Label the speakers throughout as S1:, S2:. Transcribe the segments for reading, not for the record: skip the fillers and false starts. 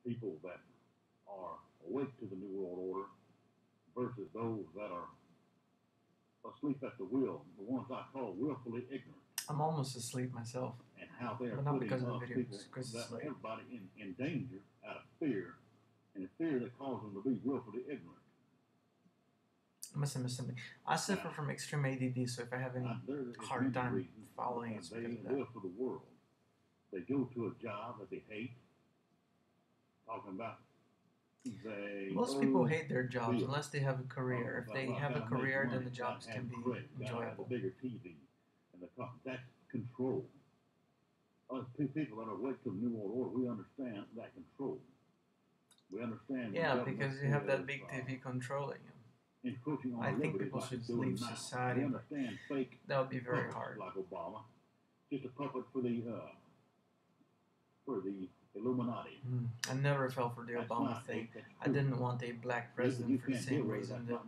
S1: people that are awake to the New World Order versus those that are asleep at the wheel, the ones I call willfully ignorant.
S2: I'm almost asleep myself.
S1: And how they are
S2: but not
S1: putting
S2: because of
S1: us
S2: the
S1: people,
S2: videos, because it's like
S1: everybody in danger out of fear, and a fear that causes them to be willfully ignorant.
S2: I must have missed something. I suffer from extreme ADD, so if I have any hard time following, it's because of that.
S1: They live for the world. They go to a job that they hate. Talking about
S2: most people hate their jobs unless they have a career. If they have a career, then the jobs can be enjoyable.
S1: The bigger TV and that's control. Us people that are awake to the New World Order, we understand that control. We understand.
S2: Yeah, because you have that big TV controlling you. I think people should leave society. That would be very hard.
S1: Like Obama, just a puppet for the Illuminati.
S2: I never fell for the Obama thing. I didn't want a black president for the same reason that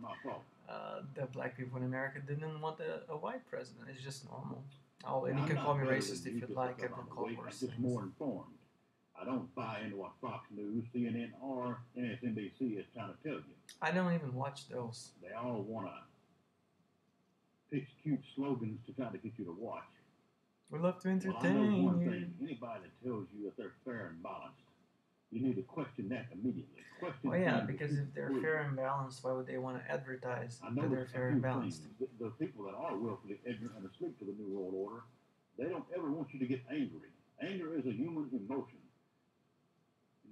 S2: the black people in America didn't want a white president. It's just normal. Oh, and you can call me racist if you'd like. I've been called worse things.
S1: I'm just more informed. I don't buy into what Fox News, CNN, or MSNBC is trying to tell you.
S2: I don't even watch those.
S1: They all want to pitch cute slogans to try to get you to watch.
S2: We love to entertain
S1: I know one thing. Anybody that tells you that they're fair and balanced, you need to question that immediately.
S2: Because if they're fair and balanced, why would they want to advertise that they're fair and balanced?
S1: The people that are willfully ignorant and asleep to the New World Order, they don't ever want you to get angry. Anger is a human emotion.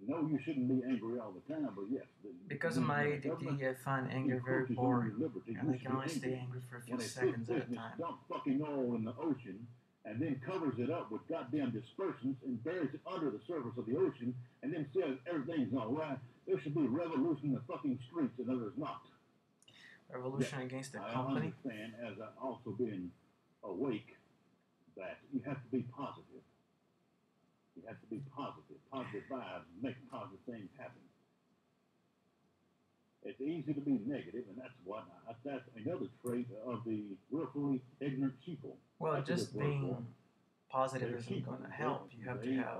S1: No, you shouldn't be angry all the time, but yes.
S2: Because of my ADD, I find anger very boring, and I can only stay angry for a few seconds at a time.
S1: Dump fucking oil in the ocean, and then covers it up with goddamn dispersants and buries it under the surface of the ocean, and then says everything's all right. There should be a revolution in the fucking streets, and there is not.
S2: Revolution against the company?
S1: I understand, as I also being awake, that you have to be positive. You have to be positive. Positive vibes make positive things happen. It's easy to be negative, and that's another trait of the willfully ignorant sheeple.
S2: Well, just being positive isn't going to help. You have to have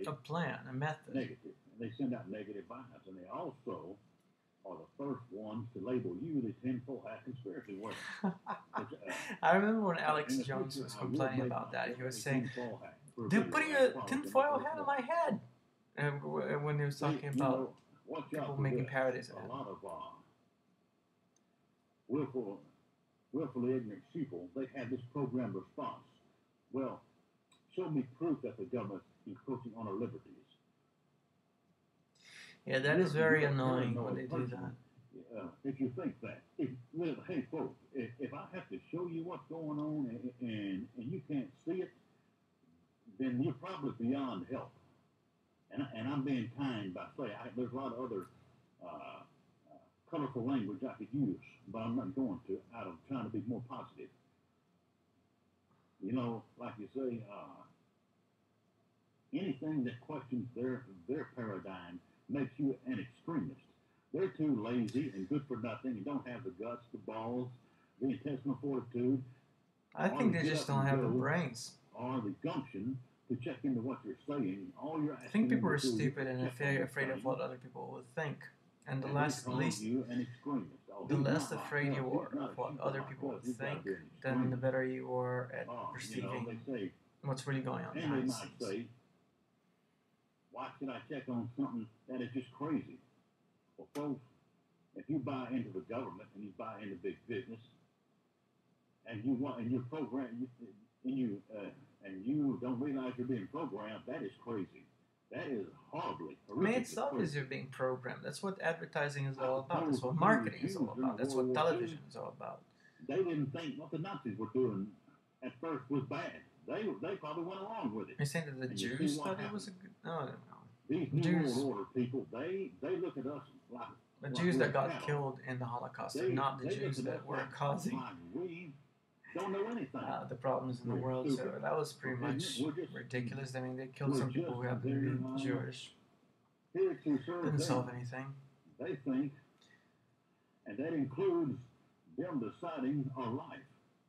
S2: a plan, a method.
S1: Negative. And they send out negative vibes, and they also are the first ones to label you the tinfoil hat conspiracy warrior.
S2: I remember when Alex Jones was complaining about that. He was saying, "They're putting a tinfoil hat on my head." And when he was talking about people making parodies of it.
S1: A lot of willfully ignorant people, they have this programmed response. Well, show me proof that the government is encroaching on our liberties.
S2: Yeah, that is very annoying when they do that.
S1: If you think that, hey folks, if I have to show you what's going on and you can't see it, then you're probably beyond help. And I'm being kind by saying there's a lot of other colorful language I could use, but I'm not going to, out of trying to be more positive. You know, like you say, anything that questions their paradigm makes you an extremist. They're too lazy and good for nothing and don't have the guts, the balls, the intestinal fortitude.
S2: I think they just don't have the brains.
S1: Or the gumption to check into what you're saying.
S2: I think people are stupid and afraid of what other people will think. And the less afraid you are of what other people would think, then the better you are at perceiving what's really going on behind the scenes.
S1: Why should I check on something that is just crazy? Well, folks, if you buy into the government and you buy into big business, and you're programmed, and you don't realize you're being programmed, that is crazy. That is horribly.
S2: It's obvious you're being programmed. That's what advertising is all about. That's what marketing is all about. That's what television is all about.
S1: They didn't think what the Nazis were doing at first was bad. They probably went along with it.
S2: You're saying that the Jews thought it was a good... No, I don't know.
S1: These New World Order people, they look at us like...
S2: The Jews that got killed in the Holocaust are not the Jews that were causing...
S1: We don't know anything.
S2: The problems in the world, so that was pretty much ridiculous. I mean, they killed some people who happened to be Jewish. Didn't solve anything.
S1: They think, and that includes them deciding our life.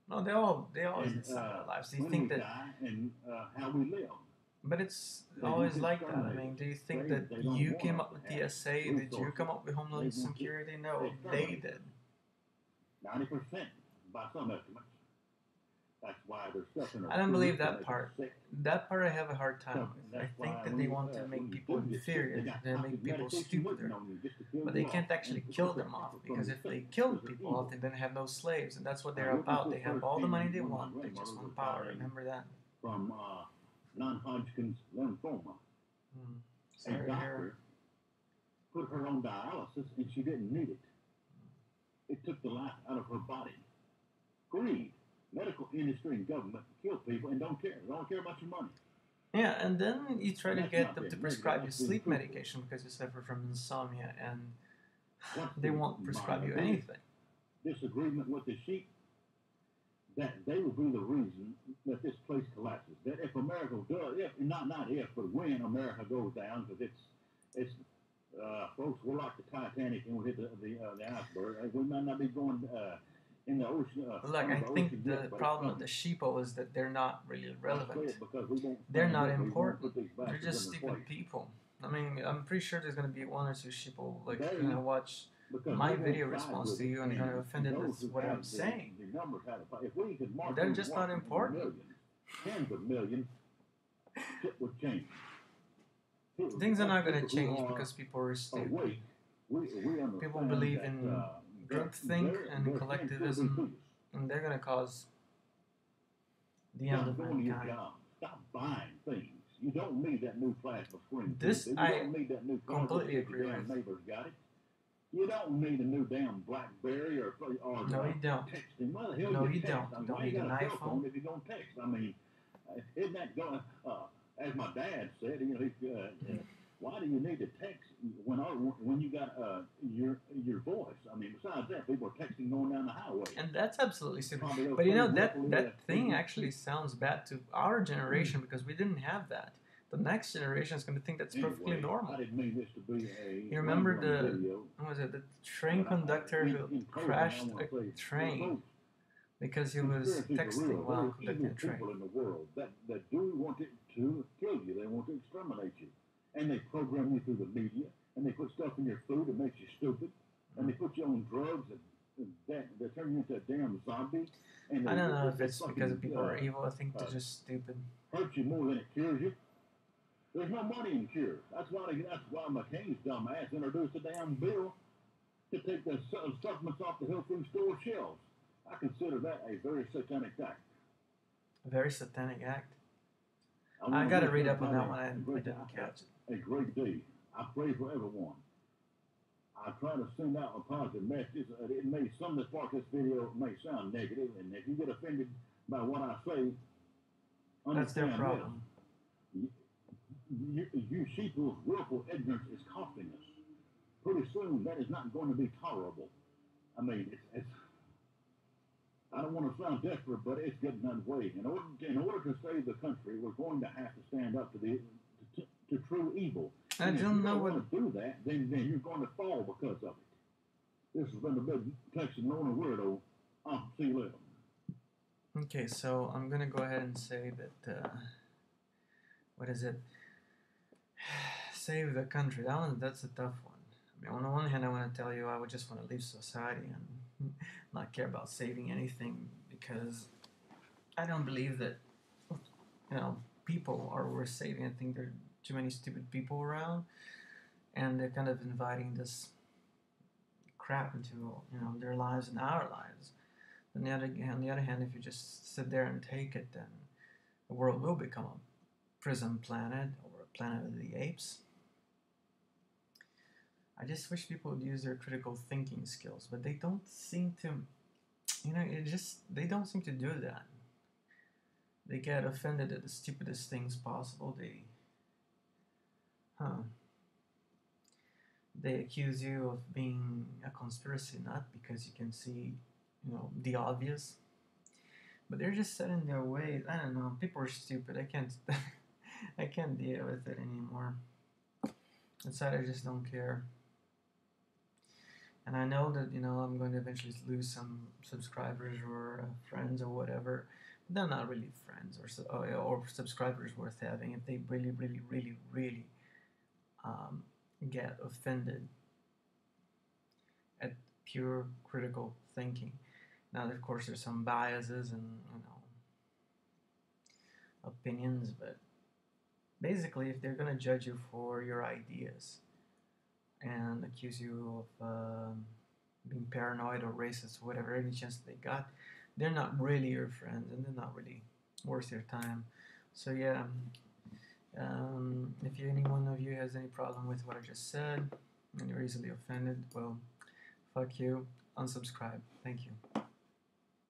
S2: No, they all decide our lives. They think that
S1: and how we live.
S2: But it's always like that. I mean, do you think that you came up with the TSA? Did you come up with Homeland Security? No, they did.
S1: 90% by some estimates. That's why there's stuff in our
S2: I don't
S1: food
S2: believe
S1: that
S2: that
S1: makes
S2: part.
S1: us sick.
S2: That part I have a hard time with. I
S1: That's
S2: think
S1: why
S2: that they want to make people inferior, they make people stupider. But they can't actually kill them off, because if they killed people off, they didn't have no slaves, and that's what they're about. They have all the money they want, they just want power. Remember that.
S1: From non-Hodgkin's lymphoma. A doctor put her on dialysis, and she didn't need it. It took the life out of her body. Greed. Medical industry and government kill people and don't care. They don't care about your money.
S2: Yeah, and then you try to get them to prescribe you sleep medication because you suffer from insomnia, and they won't prescribe you anything.
S1: Disagreement with the sheep, that they will be the reason that this place collapses. That if America does, not if, but when America goes down, because it's folks, we're like the Titanic and we hit the iceberg. We might not be going in the ocean.
S2: Look, I think the problem with the sheeple is that they're not really relevant. They're not important. They're just stupid people. I mean, I'm pretty sure there's going to be one or two sheeple like watch my video response to you and they're going to offend it with what I'm saying. They're just not important.
S1: Tens of millions, it would change.
S2: Things are not going to change because people are stupid. People believe in groupthink and collectivism, and they're going to cause the end of mankind.
S1: Stop buying things. You don't need that new plasma screen.
S2: This I completely agree with.
S1: Neighbors got it. You don't need a new damn BlackBerry or
S2: no, you don't.
S1: Texting. Well, hell,
S2: no,
S1: you
S2: don't. You don't need an iPhone
S1: if you're going to text. I mean, isn't that going? As my dad said, you know, why do you need to text when you got your voice? I mean, besides that, people are texting going down the highway.
S2: And that's absolutely stupid. But you know, that thing actually sounds bad to our generation because we didn't have that. The next generation is going to think that's perfectly normal.
S1: I didn't mean this to be a
S2: you remember the train conductor who crashed a train because he was texting while conducting a train.
S1: People in the world that do want to kill you. They want to exterminate you. And they program you through the media, and they put stuff in your food that makes you stupid, and they put you on drugs that turn you into a damn zombie. And
S2: I don't know if it's because people are evil. I think they're just stupid.
S1: Hurts you more than it cures you. There's no money in cure. That's why McCain's dumbass introduced a damn bill to take the supplements off the health food store shelves. I consider that a very satanic act.
S2: A very satanic act? I got to read up on that one. I didn't catch it.
S1: A great day. I pray for everyone. I try to send out a positive message. It may, some of the part of this video may sound negative, and if you get offended by what I say,
S2: that's their problem.
S1: You sheeple's willful ignorance is costing us. Pretty soon, that is not going to be tolerable. I mean, it's I don't want to sound desperate, but it's getting underway. In order to save the country, we're going to have to stand up to true evil.
S2: I don't know what
S1: to do that. Then you're going to fall because of it. This has been the Big Texan Loner Weirdo. See you later.
S2: Okay, so I'm gonna go ahead and say that. What is it? Save the country. That's a tough one. I mean, on the one hand, I want to tell you I would just want to leave society and not care about saving anything because I don't believe that people are worth saving. I think there are too many stupid people around, and they're kind of inviting this crap into their lives and our lives. On the other hand, if you just sit there and take it, then the world will become a prison planet or a planet of the apes. I just wish people would use their critical thinking skills, but they don't seem to, they don't seem to do that. They get offended at the stupidest things possible. They accuse you of being a conspiracy nut because you can see, the obvious. But they're just set in their ways. I don't know. People are stupid. I can't deal with it anymore. Inside, I just don't care. And I know that, I'm going to eventually lose some subscribers or friends or whatever. they're not really friends or subscribers worth having if they really get offended at pure critical thinking. Now, of course, there's some biases and opinions, but basically, if they're gonna judge you for your ideas and accuse you of being paranoid or racist, whatever, any chance they got, they're not really your friends and they're not really worth your time. So yeah, if any one of you has any problem with what I just said and you're easily offended, well, fuck you, unsubscribe. Thank you.